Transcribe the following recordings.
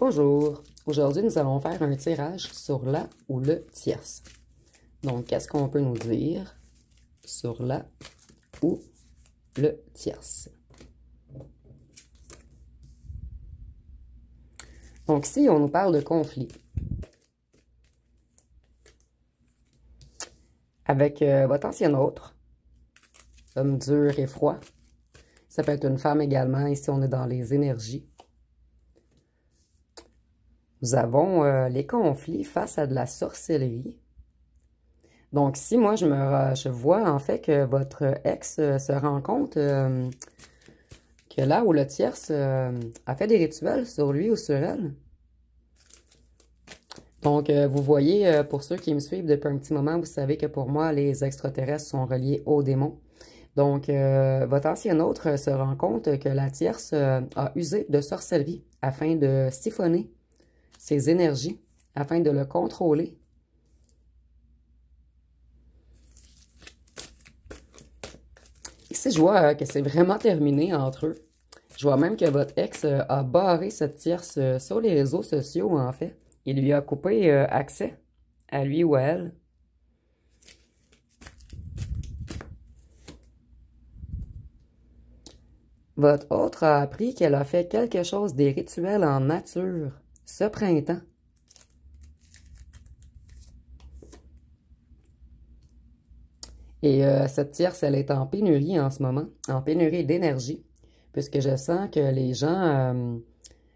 Bonjour, aujourd'hui nous allons faire un tirage sur la ou le tierce. Donc, qu'est-ce qu'on peut nous dire sur la ou le tierce? Donc ici, on nous parle de conflit. Avec votre ancien autre, homme dur et froid. Ça peut être une femme également. Ici, on est dans les énergies. Nous avons les conflits face à de la sorcellerie. Donc, si moi, je vois en fait que votre ex se rend compte que là où le tierce a fait des rituels sur lui ou sur elle. Donc, vous voyez, pour ceux qui me suivent depuis un petit moment, vous savez que pour moi, les extraterrestres sont reliés aux démons. Donc, votre ancien autre se rend compte que la tierce a usé de sorcellerie afin de siphonner ses énergies, afin de le contrôler. Ici, je vois que c'est vraiment terminé entre eux. Je vois même que votre ex a barré cette tierce sur les réseaux sociaux, en fait. Il lui a coupé accès à lui ou à elle. Votre autre a appris qu'elle a fait quelque chose des rituels en nature ce printemps. Et cette tierce, elle est en pénurie en ce moment, en pénurie d'énergie, puisque je sens que les gens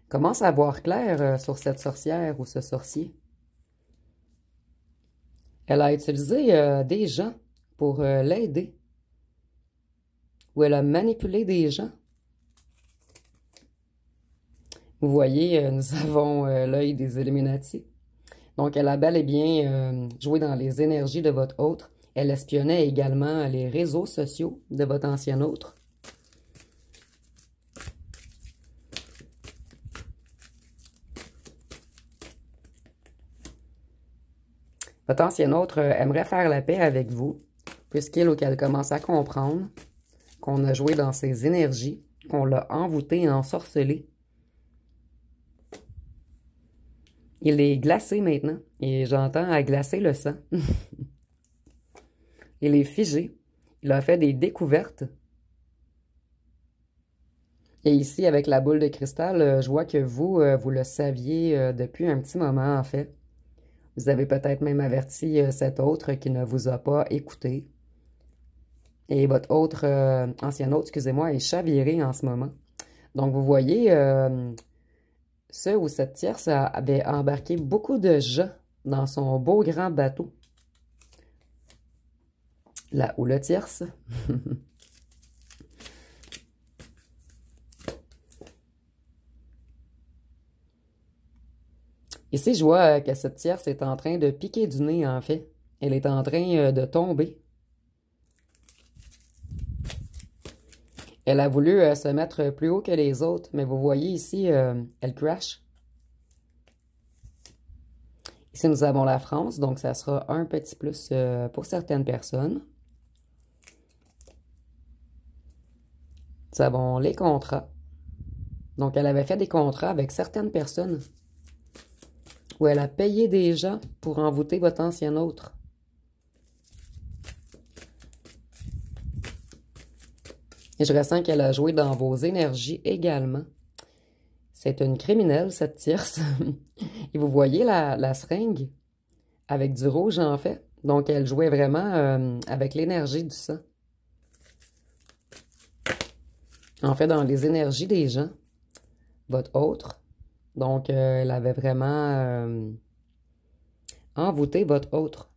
commencent à voir clair sur cette sorcière ou ce sorcier. Elle a utilisé des gens pour l'aider, ou elle a manipulé des gens. Vous voyez, nous avons l'œil des Illuminati. Donc, elle a bel et bien joué dans les énergies de votre autre. Elle espionnait également les réseaux sociaux de votre ancien autre. Votre ancien autre aimerait faire la paix avec vous, puisqu'il ou qu'elle commence à comprendre qu'on a joué dans ses énergies, qu'on l'a envoûté et ensorcelé. Il est glacé maintenant, et j'entends à glacer le sang. Il est figé. Il a fait des découvertes. Et ici, avec la boule de cristal, je vois que vous, vous le saviez depuis un petit moment, en fait. Vous avez peut-être même averti cet autre qui ne vous a pas écouté. Et votre autre, ancien autre, excusez-moi, est chaviré en ce moment. Donc, vous voyez, ce ou cette tierce avait embarqué beaucoup de gens dans son beau grand bateau. La ou le tierce. Ici, je vois que cette tierce est en train de piquer du nez, en fait. Elle est en train de tomber. Elle a voulu se mettre plus haut que les autres, mais vous voyez ici, elle crash. Ici, nous avons la France, donc ça sera un petit plus pour certaines personnes. Nous avons les contrats. Donc, elle avait fait des contrats avec certaines personnes où elle a payé des gens pour envoûter votre ancien autre. Et je ressens qu'elle a joué dans vos énergies également. C'est une criminelle, cette tierce. Et vous voyez la seringue avec du rouge, en fait. Donc, elle jouait vraiment avec l'énergie du sang. En fait, dans les énergies des gens, votre autre. Donc, elle avait vraiment envoûté votre autre.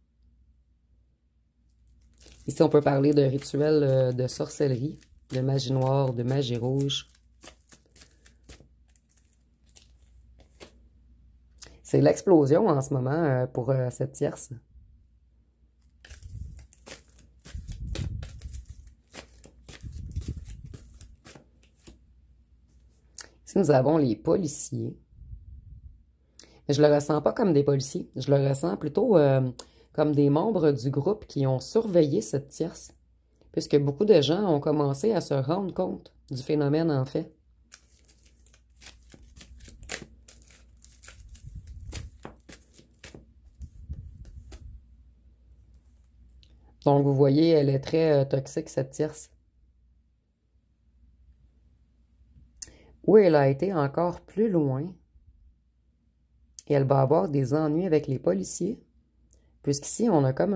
Ici, on peut parler de rituels de sorcellerie, de magie noire, de magie rouge. C'est l'explosion en ce moment pour cette tierce. Ici, nous avons les policiers. Mais je le ressens pas comme des policiers. Je le ressens plutôt comme des membres du groupe qui ont surveillé cette tierce. Puisque beaucoup de gens ont commencé à se rendre compte du phénomène, en fait. Donc, vous voyez, elle est très toxique, cette tierce. Ou elle a été encore plus loin et elle va avoir des ennuis avec les policiers, puisqu'ici, on a comme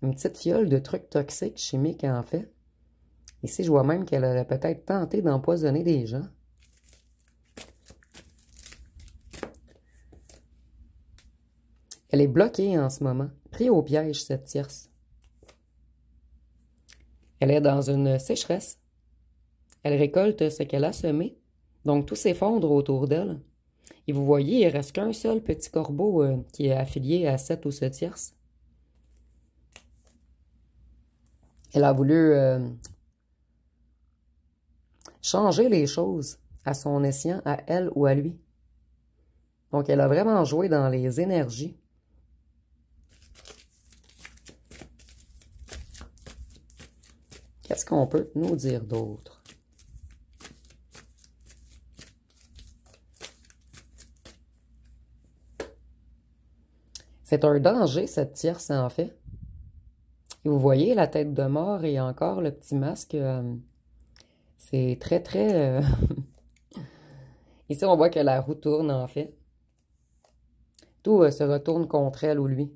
une petite fiole de trucs toxiques chimiques, en fait. Ici, je vois même qu'elle aurait peut-être tenté d'empoisonner des gens. Elle est bloquée en ce moment, prise au piège, cette tierce. Elle est dans une sécheresse. Elle récolte ce qu'elle a semé, donc tout s'effondre autour d'elle. Et vous voyez, il ne reste qu'un seul petit corbeau qui est affilié à cette ou ce tierce. Elle a voulu changer les choses à son escient, à elle ou à lui. Donc, elle a vraiment joué dans les énergies. Qu'est-ce qu'on peut nous dire d'autre? C'est un danger, cette tierce, en fait. Et vous voyez la tête de mort et encore le petit masque. C'est très, très... Ici, on voit que la roue tourne, en fait. Tout se retourne contre elle ou lui.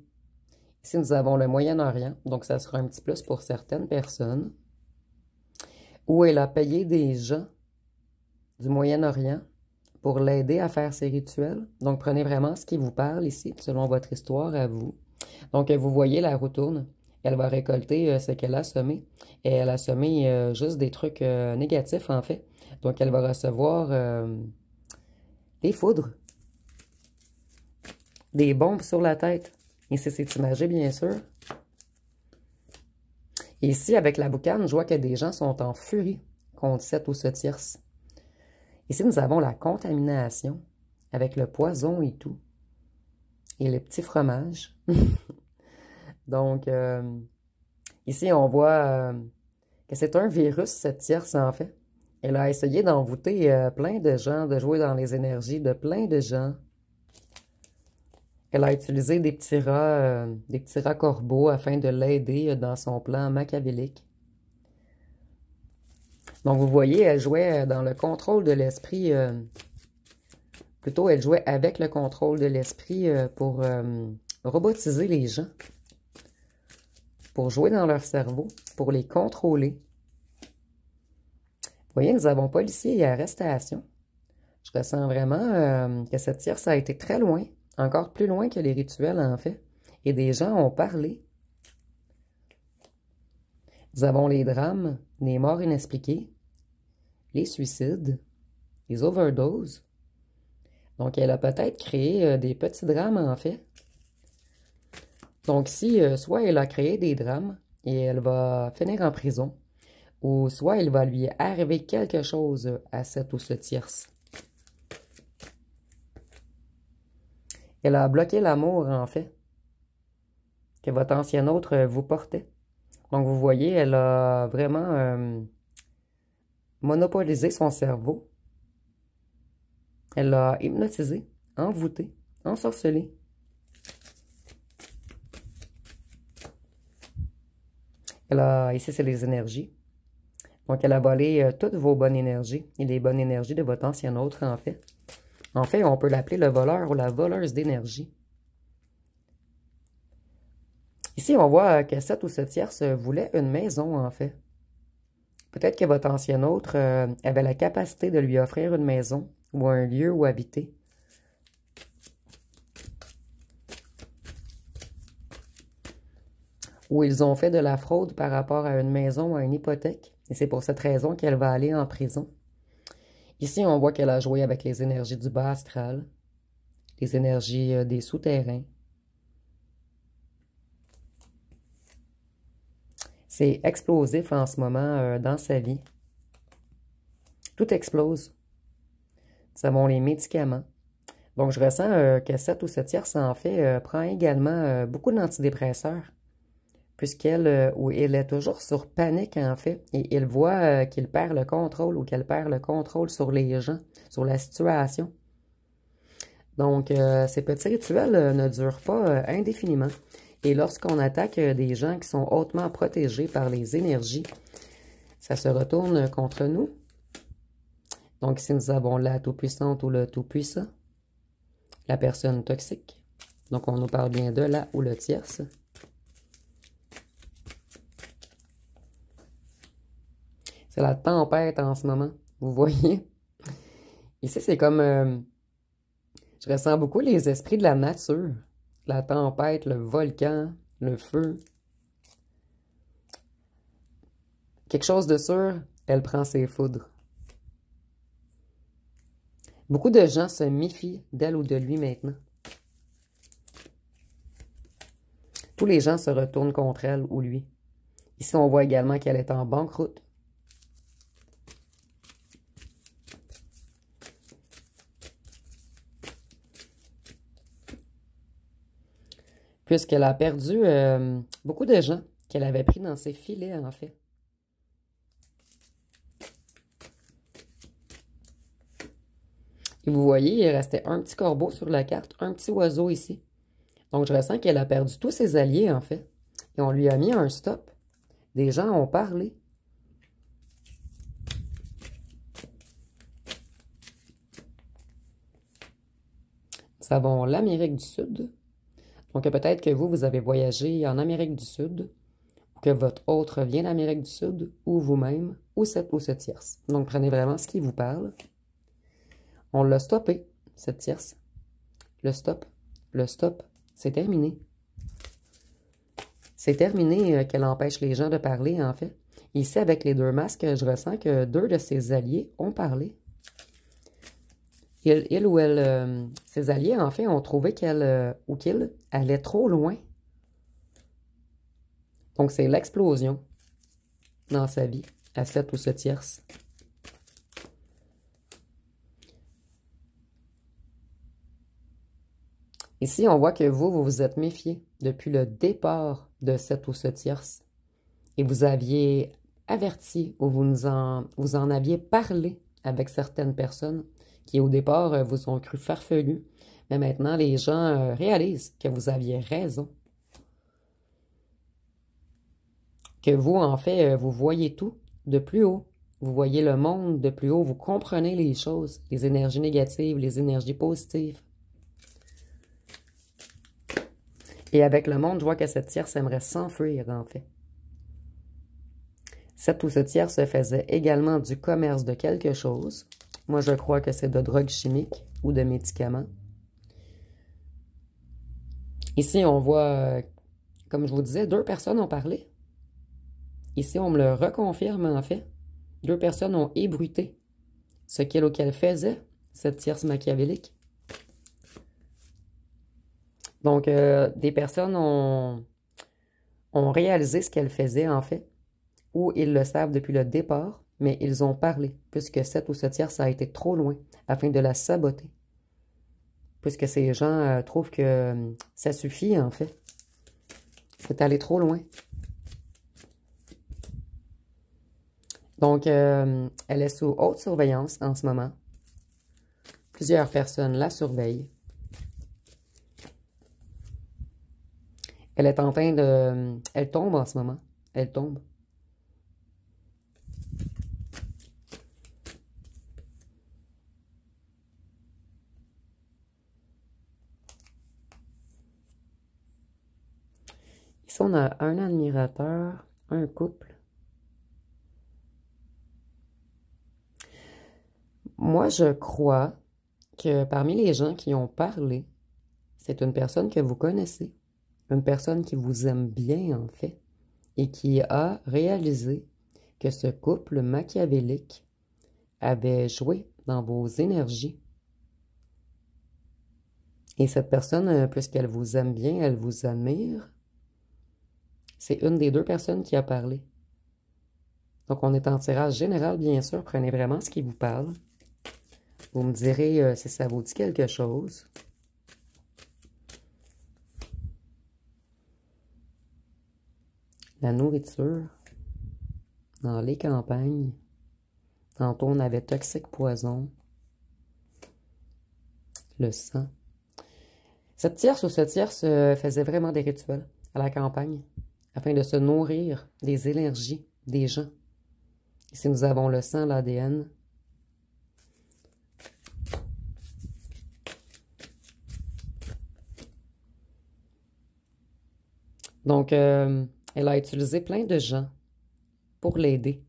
Ici, nous avons le Moyen-Orient, donc ça sera un petit plus pour certaines personnes. Où elle a payé des gens du Moyen-Orient pour l'aider à faire ses rituels. Donc, prenez vraiment ce qui vous parle ici, selon votre histoire à vous. Donc, vous voyez, la roue tourne. Elle va récolter ce qu'elle a semé. Et elle a semé juste des trucs négatifs, en fait. Donc, elle va recevoir des foudres, des bombes sur la tête. Et c'est imagé, bien sûr. Et ici, avec la boucane, je vois que des gens sont en furie contre cette ou ce tierce. Ici, nous avons la contamination avec le poison et tout. Et le petit fromage. Donc, ici, on voit que c'est un virus, cette tierce, en fait. Elle a essayé d'envoûter plein de gens, de jouer dans les énergies de plein de gens. Elle a utilisé des petits rats corbeaux afin de l'aider dans son plan machiavélique. Donc, vous voyez, elle jouait dans le contrôle de l'esprit. Plutôt, elle jouait avec le contrôle de l'esprit pour robotiser les gens. Pour jouer dans leur cerveau, pour les contrôler. Vous voyez, nous avons policiers et arrestation. Je ressens vraiment que cette tierce a été très loin, encore plus loin que les rituels, en fait. Et des gens ont parlé. Nous avons les drames, les morts inexpliquées, les suicides, les overdoses. Donc, elle a peut-être créé des petits drames, en fait. Donc, si soit elle a créé des drames et elle va finir en prison, ou soit il va lui arriver quelque chose à cette ou ce tierce. Elle a bloqué l'amour, en fait, que votre ancien autre vous portait. Donc, vous voyez, elle a vraiment monopolisé son cerveau. Elle l'a hypnotisé, envoûté, ensorcelé. Ici, c'est les énergies. Donc, elle a volé toutes vos bonnes énergies et les bonnes énergies de votre ancien autre, en fait. En fait, on peut l'appeler le voleur ou la voleuse d'énergie. Ici, on voit que cette ou ce tierce voulait une maison, en fait. Peut-être que votre ancien autre avait la capacité de lui offrir une maison ou un lieu où habiter. Ou ils ont fait de la fraude par rapport à une maison ou à une hypothèque. Et c'est pour cette raison qu'elle va aller en prison. Ici, on voit qu'elle a joué avec les énergies du bas astral, les énergies des souterrains. C'est explosif en ce moment dans sa vie. Tout explose. Nous avons les médicaments. Donc, je ressens que cette ou ce tierce, en fait, prend également beaucoup d'antidépresseurs. Puisqu'elle ou elle est toujours sur panique, en fait, et il voit qu'il perd le contrôle ou qu'elle perd le contrôle sur les gens, sur la situation. Donc, ces petits rituels ne durent pas indéfiniment. Et lorsqu'on attaque des gens qui sont hautement protégés par les énergies, ça se retourne contre nous. Donc, si nous avons la tout-puissante ou le tout-puissant, la personne toxique, donc on nous parle bien de la ou le tierce. C'est la tempête en ce moment, vous voyez? Ici, c'est comme... je ressens beaucoup les esprits de la nature. La tempête, le volcan, le feu. Quelque chose de sûr, elle prend ses foudres. Beaucoup de gens se méfient d'elle ou de lui maintenant. Tous les gens se retournent contre elle ou lui. Ici, on voit également qu'elle est en banqueroute. Puisqu'elle a perdu beaucoup de gens qu'elle avait pris dans ses filets, en fait. Et vous voyez, il restait un petit corbeau sur la carte, un petit oiseau ici. Donc, je ressens qu'elle a perdu tous ses alliés, en fait. Et on lui a mis un stop. Des gens ont parlé. Nous avons l'Amérique du Sud. Donc, peut-être que vous avez voyagé en Amérique du Sud, ou que votre autre vient d'Amérique du Sud, ou vous-même, ou ce tierce. Donc, prenez vraiment ce qui vous parle. On l'a stoppé, cette tierce. Le stop, c'est terminé. C'est terminé qu'elle empêche les gens de parler, en fait. Ici, avec les deux masques, je ressens que deux de ses alliés ont parlé. Il ou elle, ses alliés, en fait, ont trouvé qu'elle ou qu'il allait trop loin. Donc, c'est l'explosion dans sa vie, à cette ou ce tierce. Ici, on voit que vous vous êtes méfié depuis le départ de cette ou ce tierce. Et vous aviez averti ou vous en aviez parlé avec certaines personnes qui, au départ, vous ont cru farfelus. Mais maintenant, les gens réalisent que vous aviez raison. Que vous, en fait, vous voyez tout de plus haut. Vous voyez le monde de plus haut. Vous comprenez les choses, les énergies négatives, les énergies positives. Et avec le monde, je vois que cette tierce aimerait s'enfuir, en fait. Cette ou ce tierce faisait également du commerce de quelque chose. Moi, je crois que c'est de drogues chimiques ou de médicaments. Ici, on voit, comme je vous disais, deux personnes ont parlé. Ici, on me le reconfirme, en fait. Deux personnes ont ébruité ce qu'elle ou qu'elle faisait, cette tierce machiavélique. Donc, des personnes ont réalisé ce qu'elle faisait, en fait, ou ils le savent depuis le départ, mais ils ont parlé, puisque cette ou ce tierce a été trop loin, afin de la saboter. Puisque ces gens trouvent que ça suffit, en fait. C'est allé trop loin. Donc, elle est sous haute surveillance en ce moment. Plusieurs personnes la surveillent. Elle est en train de... Elle tombe en ce moment. Elle tombe. Ici, on a un admirateur, un couple. Moi, je crois que parmi les gens qui ont parlé, c'est une personne que vous connaissez. Une personne qui vous aime bien, en fait, et qui a réalisé que ce couple machiavélique avait joué dans vos énergies. Et cette personne, puisqu'elle vous aime bien, elle vous admire, c'est une des deux personnes qui a parlé. Donc, on est en tirage général, bien sûr. Prenez vraiment ce qui vous parle. Vous me direz si ça vous dit quelque chose. La nourriture, dans les campagnes. Tantôt, on avait toxique poison. Le sang. Cette tierce ou ce tierce faisait vraiment des rituels. à la campagne afin de se nourrir des énergies des gens. Ici, nous avons le sang, l'ADN. Donc, elle a utilisé plein de gens pour l'aider.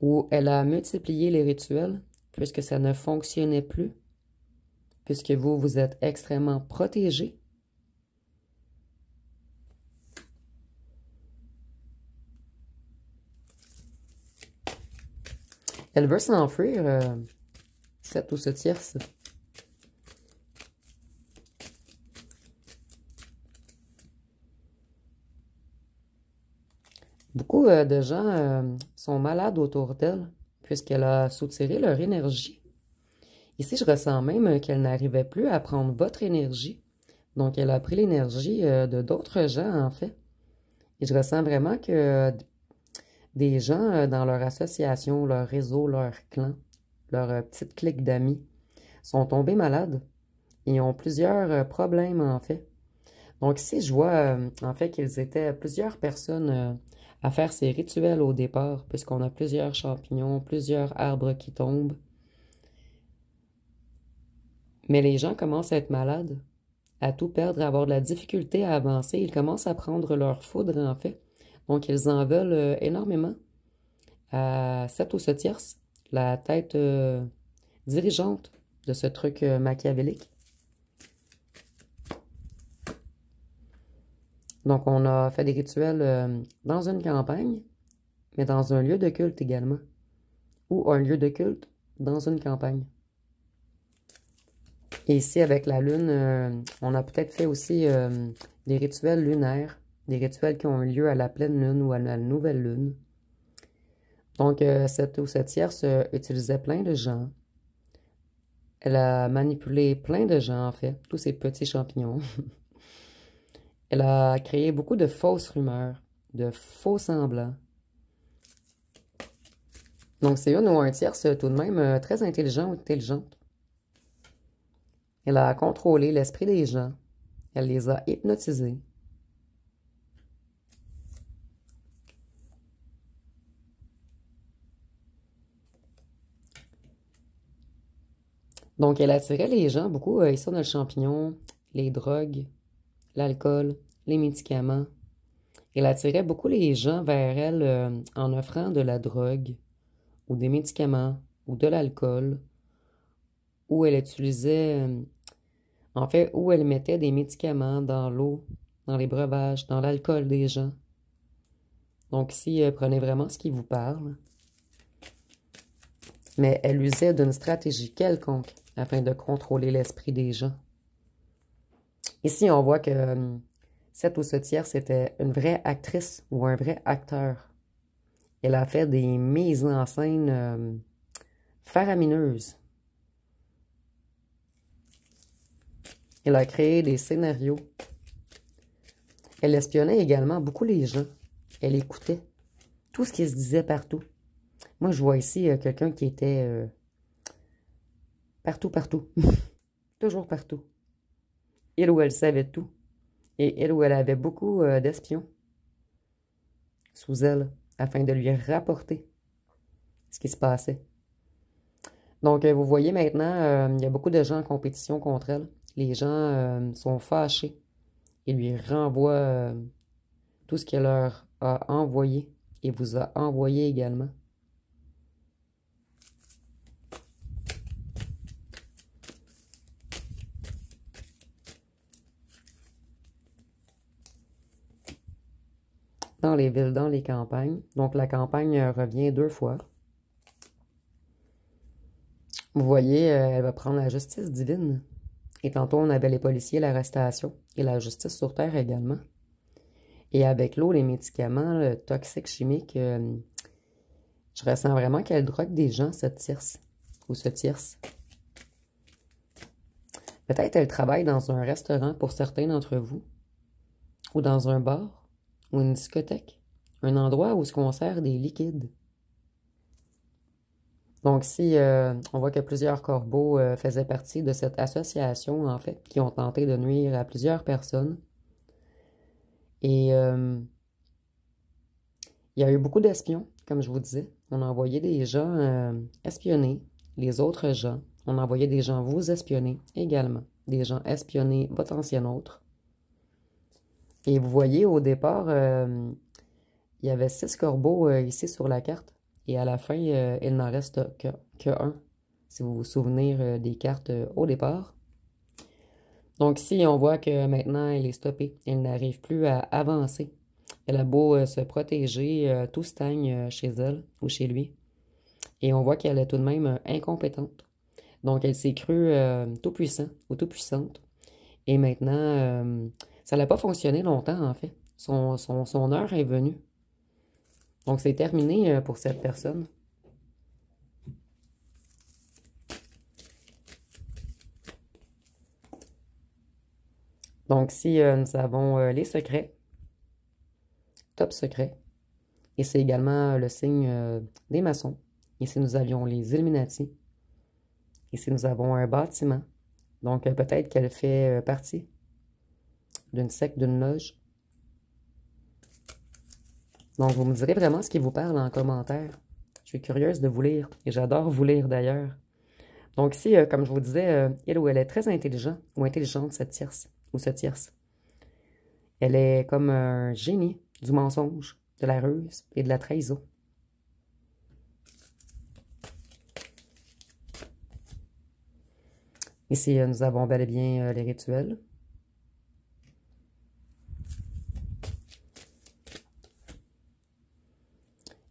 Ou elle a multiplié les rituels puisque ça ne fonctionnait plus, puisque vous, vous êtes extrêmement protégé. Elle veut s'enfuir, cette ou ce tierce. Beaucoup de gens sont malades autour d'elle, puisqu'elle a soutiré leur énergie. Ici, je ressens même qu'elle n'arrivait plus à prendre votre énergie. Donc, elle a pris l'énergie de d'autres gens, en fait. Et je ressens vraiment que des gens dans leur association, leur réseau, leur clan, leur petite clique d'amis, sont tombés malades et ont plusieurs problèmes, en fait. Donc ici, je vois en fait qu'ils étaient plusieurs personnes à faire ces rituels au départ, puisqu'on a plusieurs champignons, plusieurs arbres qui tombent. Mais les gens commencent à être malades, à tout perdre, à avoir de la difficulté à avancer. Ils commencent à prendre leur foudre, en fait. Donc ils en veulent énormément à cette ou ce tierce, la tête dirigeante de ce truc machiavélique. Donc, on a fait des rituels dans une campagne, mais dans un lieu de culte également. Ou un lieu de culte dans une campagne. Et ici, avec la lune, on a peut-être fait aussi des rituels lunaires, des rituels qui ont eu lieu à la pleine lune ou à la nouvelle lune. Donc, cette ou cette tierce utilisait plein de gens. Elle a manipulé plein de gens, en fait, tous ces petits champignons. Elle a créé beaucoup de fausses rumeurs, de faux semblants. Donc, c'est une ou un tierce tout de même très intelligent ou intelligente. Elle a contrôlé l'esprit des gens. Elle les a hypnotisés. Donc, elle attirait les gens beaucoup. Ici, on a le champignon, les drogues, l'alcool, les médicaments. Elle attirait beaucoup les gens vers elle en offrant de la drogue ou des médicaments ou de l'alcool, où elle utilisait, en fait, où elle mettait des médicaments dans l'eau, dans les breuvages, dans l'alcool des gens. Donc ici, prenez vraiment ce qui vous parle. Mais elle usait d'une stratégie quelconque afin de contrôler l'esprit des gens. Ici, on voit que cette ou ce tierce était une vraie actrice ou un vrai acteur. Elle a fait des mises en scène faramineuses. Elle a créé des scénarios. Elle espionnait également beaucoup les gens. Elle écoutait tout ce qui se disait partout. Moi, je vois ici quelqu'un qui était partout, partout. Toujours partout. Elle ou elle savait tout. Et elle ou elle avait beaucoup d'espions sous elle afin de lui rapporter ce qui se passait. Donc, vous voyez maintenant, il y a beaucoup de gens en compétition contre elle. Les gens sont fâchés et lui renvoient tout ce qu'elle leur a envoyé et vous a envoyé également. Dans les villes, dans les campagnes. Donc, la campagne revient 2 fois. Vous voyez, elle va prendre la justice divine. Et tantôt, on avait les policiers, l'arrestation et la justice sur Terre également. Et avec l'eau, les médicaments toxiques, chimiques, je ressens vraiment qu'elle drogue des gens, cette tierce, ou ce tierce. Peut-être elle travaille dans un restaurant pour certains d'entre vous, ou dans un bar, ou une discothèque, un endroit où se conservent des liquides. Donc, si on voit que plusieurs corbeaux faisaient partie de cette association, en fait, qui ont tenté de nuire à plusieurs personnes. Et il y a eu beaucoup d'espions, comme je vous disais. On a envoyé des gens espionner les autres gens. On a envoyé des gens vous espionner également. Des gens espionner votre ancien autre. Et vous voyez, au départ, il y avait 6 corbeaux ici sur la carte. Et à la fin, il n'en reste que un, si vous vous souvenez des cartes au départ. Donc ici, on voit que maintenant, elle est stoppée. Elle n'arrive plus à avancer. Elle a beau se protéger, tout stagne chez elle ou chez lui. Et on voit qu'elle est tout de même incompétente. Donc elle s'est crue tout puissant ou tout puissante. Et maintenant, ça n'a pas fonctionné longtemps en fait. Son heure est venue. Donc c'est terminé pour cette personne. Donc si nous avons les secrets, top secret, et c'est également le signe des maçons. Ici nous avions les Illuminati. Ici nous avons un bâtiment. Donc peut-être qu'elle fait partie d'une secte, d'une loge. Donc vous me direz vraiment ce qui vous parle en commentaire. Je suis curieuse de vous lire et j'adore vous lire d'ailleurs. Donc ici, comme je vous disais, il ou elle est très intelligent ou intelligente, cette tierce ou ce tierce. Elle est comme un génie du mensonge, de la ruse et de la trahison. Ici, nous avons bel et bien les rituels.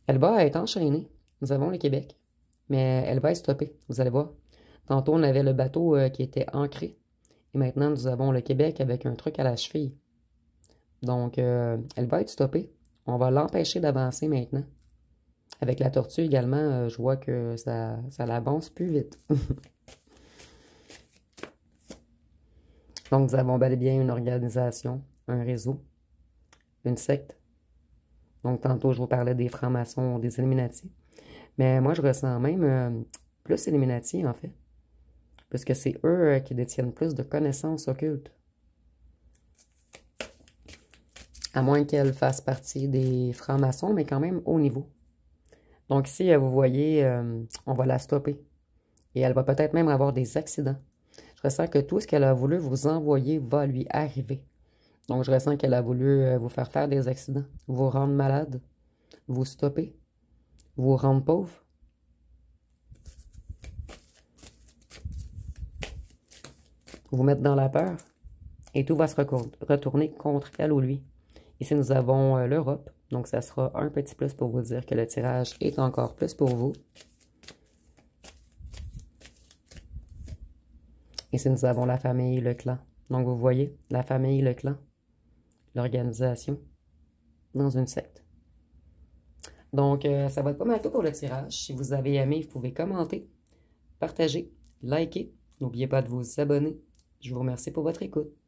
Elle va être enchaînée. Nous avons le Québec, mais elle va être stoppée, vous allez voir. Tantôt, on avait le bateau qui était ancré, et maintenant, nous avons le Québec avec un truc à la cheville. Donc, elle va être stoppée. On va l'empêcher d'avancer maintenant. Avec la tortue également, je vois que ça l'avance plus vite. Donc, nous avons bel et bien une organisation, un réseau, une secte. Donc, tantôt, je vous parlais des francs-maçons, des Illuminati. Mais moi, je ressens même plus Illuminati, en fait. Puisque c'est eux qui détiennent plus de connaissances occultes. À moins qu'elle fasse partie des francs-maçons, mais quand même haut niveau. Donc ici, vous voyez, on va la stopper. Et elle va peut-être même avoir des accidents. Je ressens que tout ce qu'elle a voulu vous envoyer va lui arriver. Donc je ressens qu'elle a voulu vous faire des accidents, vous rendre malade, vous stopper, vous rendre pauvre. Vous mettre dans la peur. Et tout va se retourner contre elle ou lui. Ici, nous avons l'Europe. Donc, ça sera un petit plus pour vous dire que le tirage est encore plus pour vous. Ici, nous avons la famille, le clan. Donc, vous voyez, la famille, le clan, l'organisation dans une secte. Donc, ça va être pas mal tout pour le tirage. Si vous avez aimé, vous pouvez commenter, partager, liker. N'oubliez pas de vous abonner. Je vous remercie pour votre écoute.